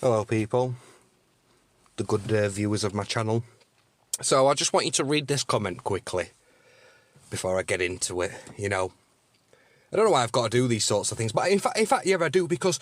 Hello people, the good viewers of my channel. So I just want you to read this comment quickly before I get into it. You know, I don't know why I've got to do these sorts of things, but in fact, yeah, I do, because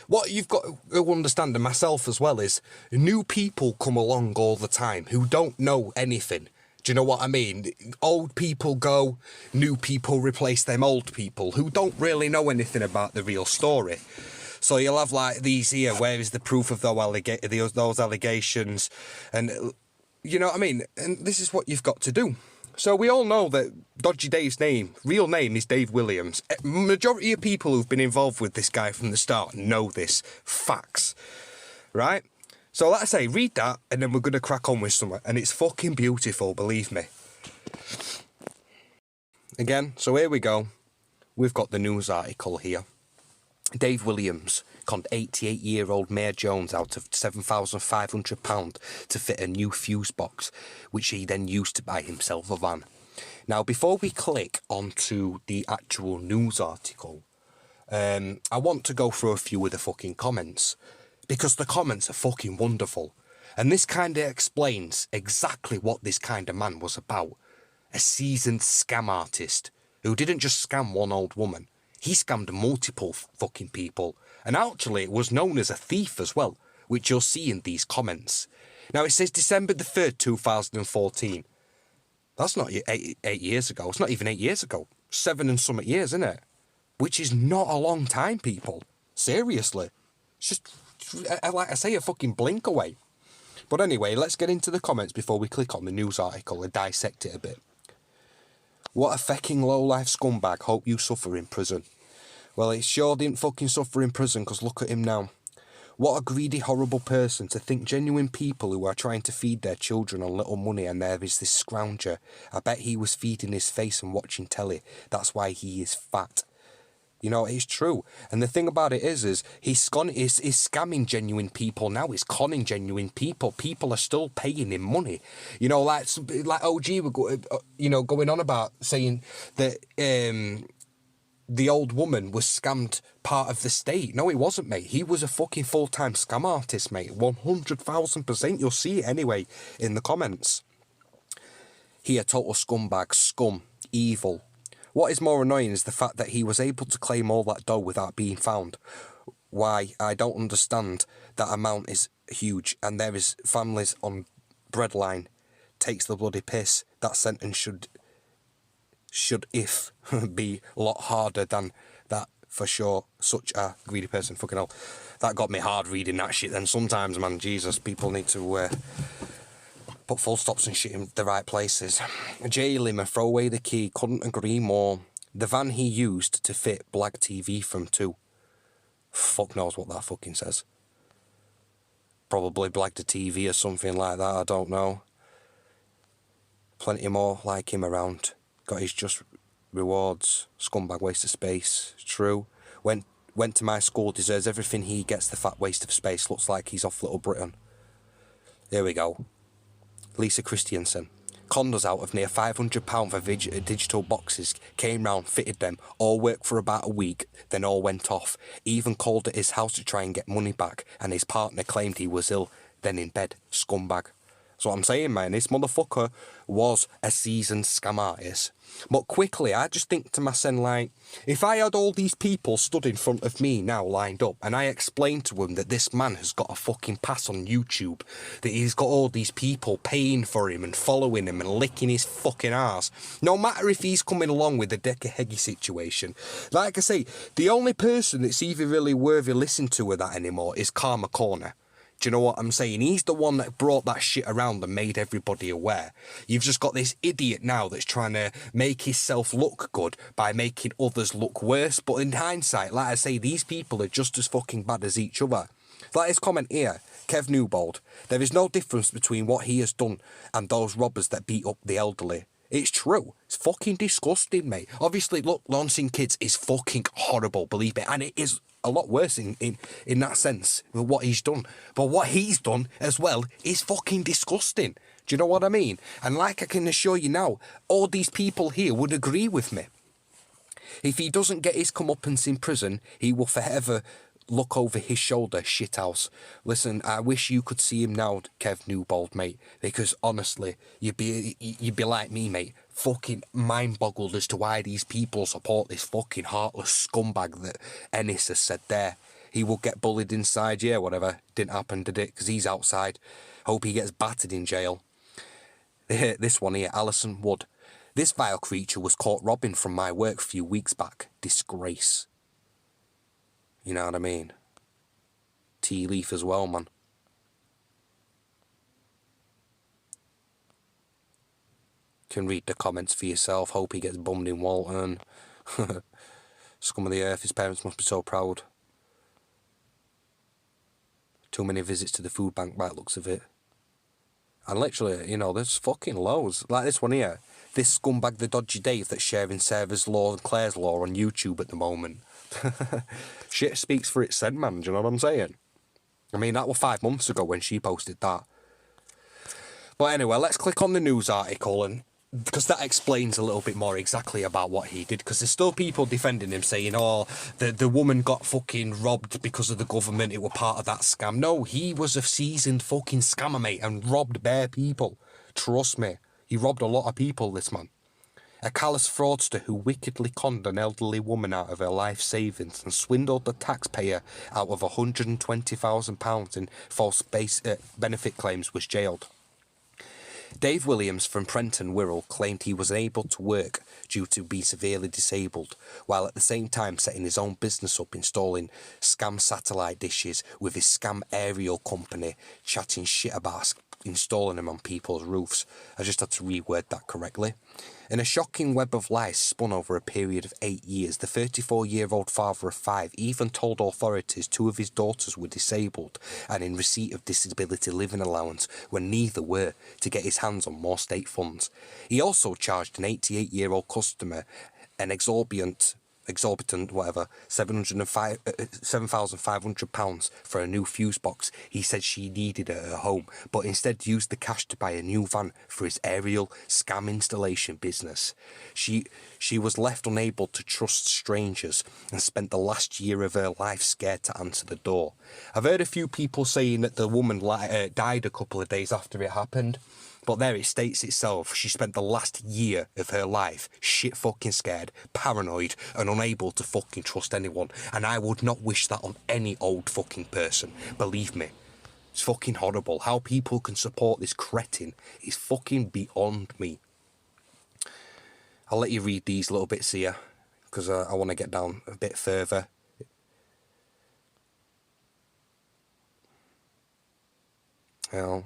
what you've got to understand, and myself as well, is new people come along all the time who don't know anything. Do you know what I mean? Old people go, new people replace them old people who don't really know anything about the real story. So you'll have like these here, where is the proof of those allegations? And you know what I mean? And this is what you've got to do. So we all know that Dodgy Dave's real name is Dave Williams. Majority of people who've been involved with this guy from the start know this. Facts. Right? So like I say, read that and then we're going to crack on with something. And it's fucking beautiful, believe me. Again, so here we go. We've got the news article here. Dave Williams conned 88-year-old Mayor Jones out of £7,500 to fit a new fuse box, which he then used to buy himself a van. Now, before we click onto the actual news article, I want to go through a few of the fucking comments, because the comments are fucking wonderful. And this kind of explains exactly what this kind of man was about. A seasoned scam artist who didn't just scam one old woman. He scammed multiple fucking people, and actually was known as a thief as well, which you'll see in these comments. Now it says December the 3rd, 2014. That's not eight years ago. It's not even 8 years ago. 7 and something years, isn't it? Which is not a long time, people. Seriously. It's just, like I say, a fucking blink away. But anyway, let's get into the comments before we click on the news article and dissect it a bit. What a fecking low-life scumbag. Hope you suffer in prison. Well, he sure didn't fucking suffer in prison, because look at him now. What a greedy, horrible person to think genuine people who are trying to feed their children on little money, and there is this scrounger. I bet he was feeding his face and watching telly. That's why he is fat. You know, it's true. And the thing about it is he's scamming genuine people now. He's conning genuine people. People are still paying him money. You know, like OG were going on about saying that the old woman was scammed part of the state. No, it wasn't, mate. He was a fucking full-time scam artist, mate. 100,000%. You'll see it anyway in the comments. He a total scumbag, scum, evil. What is more annoying is the fact that he was able to claim all that dough without being found. Why, I don't understand. That amount is huge, and there is families on breadline. Takes the bloody piss. That sentence should if be a lot harder than that for sure. Such a greedy person. Fucking hell. That got me hard reading that shit then. Sometimes, man, Jesus, people need to put full stops and shit in the right places. Jail him and throw away the key. Couldn't agree more. The van he used to fit Blag TV from too. Fuck knows what that fucking says. Probably Blag the TV or something like that, I don't know. Plenty more like him around. Got his just rewards. Scumbag waste of space. True. Went to my school, deserves everything he gets, the fat waste of space. Looks like he's off Little Britain. There we go. Lisa Christiansen. Conned us out of near £500 for digital boxes, came round, fitted them, all worked for about a week, then all went off. Even called at his house to try and get money back, and his partner claimed he was ill, then in bed. Scumbag. That's what I'm saying, man. This motherfucker was a seasoned scam artist. But quickly, I just think to myself, like, if I had all these people stood in front of me now lined up, and I explained to them that this man has got a fucking pass on YouTube, that he's got all these people paying for him and following him and licking his fucking arse, no matter if he's coming along with the Decker-Heggie situation. Like I say, the only person that's even really worthy listening to with that anymore is Karma Corner. Do you know what I'm saying? He's the one that brought that shit around and made everybody aware. You've just got this idiot now that's trying to make himself look good by making others look worse. But in hindsight, like I say, these people are just as fucking bad as each other. Like his comment here, Kev Newbold. There is no difference between what he has done and those robbers that beat up the elderly. It's true. It's fucking disgusting, mate. Obviously, look, launching kids is fucking horrible, believe me. And it is a lot worse in that sense, what he's done. But what he's done as well is fucking disgusting. Do you know what I mean? And like I can assure you now, all these people here would agree with me. If he doesn't get his comeuppance in prison, he will forever look over his shoulder, shithouse. Listen, I wish you could see him now, Kev Newbold, mate, because honestly, you'd be like me, mate, fucking mind-boggled as to why these people support this fucking heartless scumbag that Ennis has said there. He will get bullied inside, yeah, whatever. Didn't happen, did it? Because he's outside. Hope he gets battered in jail. This one here, Alison Wood. This vile creature was caught robbing from my work a few weeks back. Disgrace. You know what I mean? Tea leaf as well, man. Can read the comments for yourself. Hope he gets bummed in Walton. Scum of the earth, his parents must be so proud. Too many visits to the food bank by the looks of it. And literally, you know, there's fucking loads. Like this one here. This scumbag, the Dodgy Dave, that's sharing Sarah's Law and Claire's Law on YouTube at the moment. Shit speaks for itself, man. Do you know what I'm saying? I mean, that was 5 months ago when she posted that. But anyway, let's click on the news article, and because that explains a little bit more exactly about what he did, because there's still people defending him saying, oh, the woman got fucking robbed because of the government, it were part of that scam. No, he was a seasoned fucking scammer, mate, and robbed bare people. Trust me, he robbed a lot of people, this man. A callous fraudster who wickedly conned an elderly woman out of her life savings and swindled the taxpayer out of £120,000 in false benefit claims was jailed. Dave Williams from Prenton Wirral claimed he was unable to work due to being severely disabled, while at the same time setting his own business up installing scam satellite dishes with his scam aerial company, chatting shit about installing them on people's roofs. I just had to reword that correctly. In a shocking web of lies spun over a period of 8 years, the 34-year-old father of 5 even told authorities 2 of his daughters were disabled and in receipt of disability living allowance when neither were, to get his hands on more state funds. He also charged an 88-year-old customer an exorbitant £7,500 for a new fuse box he said she needed at her home, but instead used the cash to buy a new van for his aerial scam installation business. She was left unable to trust strangers and spent the last year of her life scared to answer the door. I've heard a few people saying that the woman died a couple of days after it happened. But there it states itself, she spent the last year of her life shit fucking scared, paranoid, and unable to fucking trust anyone. And I would not wish that on any old fucking person. Believe me. It's fucking horrible. How people can support this cretin is fucking beyond me. I'll let you read these little bits here, because I want to get down a bit further. Well,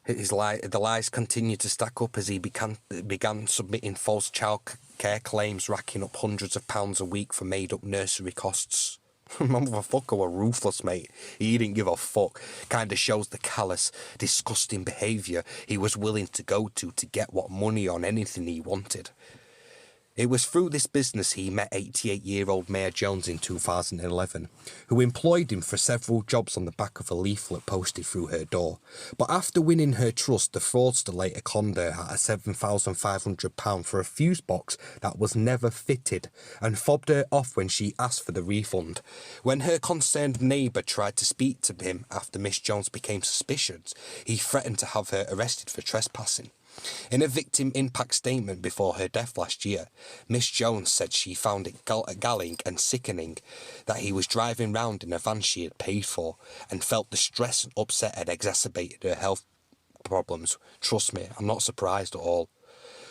the lies continued to stack up as he began submitting false child care claims, racking up hundreds of pounds a week for made-up nursery costs. Motherfucker were ruthless, mate. He didn't give a fuck. Kinda shows the callous, disgusting behaviour he was willing to go to get what money on anything he wanted. It was through this business he met 88-year-old Mayor Jones in 2011, who employed him for several jobs on the back of a leaflet posted through her door. But after winning her trust, the fraudster later conned her at £7,500 for a fuse box that was never fitted, and fobbed her off when she asked for the refund. When her concerned neighbour tried to speak to him after Miss Jones became suspicious, he threatened to have her arrested for trespassing. In a victim impact statement before her death last year, Miss Jones said she found it galling and sickening that he was driving round in a van she had paid for, and felt the stress and upset had exacerbated her health problems. Trust me, I'm not surprised at all.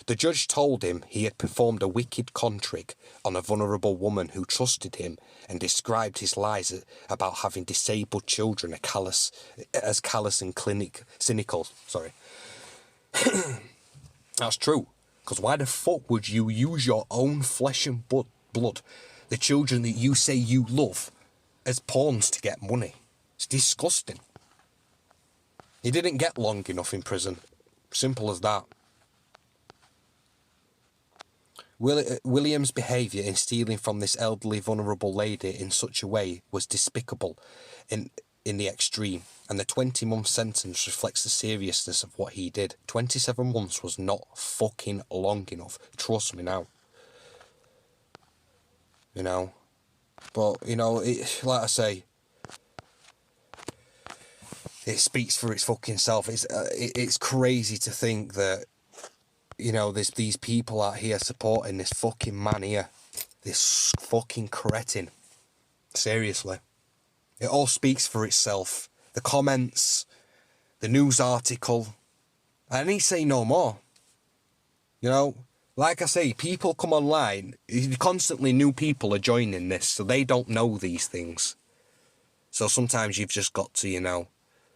The judge told him he had performed a wicked con trick on a vulnerable woman who trusted him, and described his lies about having disabled children as callous and cynical. That's true, because why the fuck would you use your own flesh and blood, the children that you say you love, as pawns to get money? It's disgusting. He didn't get long enough in prison. Simple as that. William's behaviour in stealing from this elderly, vulnerable lady in such a way was despicable in the extreme, and the 20-month sentence reflects the seriousness of what he did. 27 months was not fucking long enough. Trust me now. You know? But, you know, like I say, it speaks for its fucking self. It's crazy to think that, you know, there's these people out here supporting this fucking man here. This fucking cretin. Seriously. It all speaks for itself. The comments, the news article. I need to say no more. You know, like I say, people come online, constantly new people are joining this, so they don't know these things. So sometimes you've just got to, you know,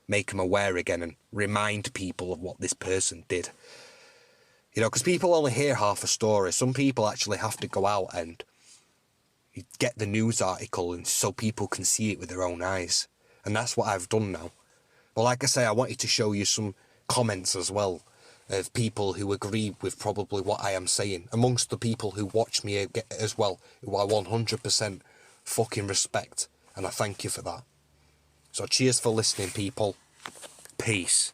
make them aware again and remind people of what this person did. You know, because people only hear half a story. Some people actually have to go out and get the news article and so people can see it with their own eyes. And that's what I've done now. But like I say, I wanted to show you some comments as well of people who agree with probably what I am saying. Amongst the people who watch me as well, who I 100% fucking respect. And I thank you for that. So cheers for listening, people. Peace.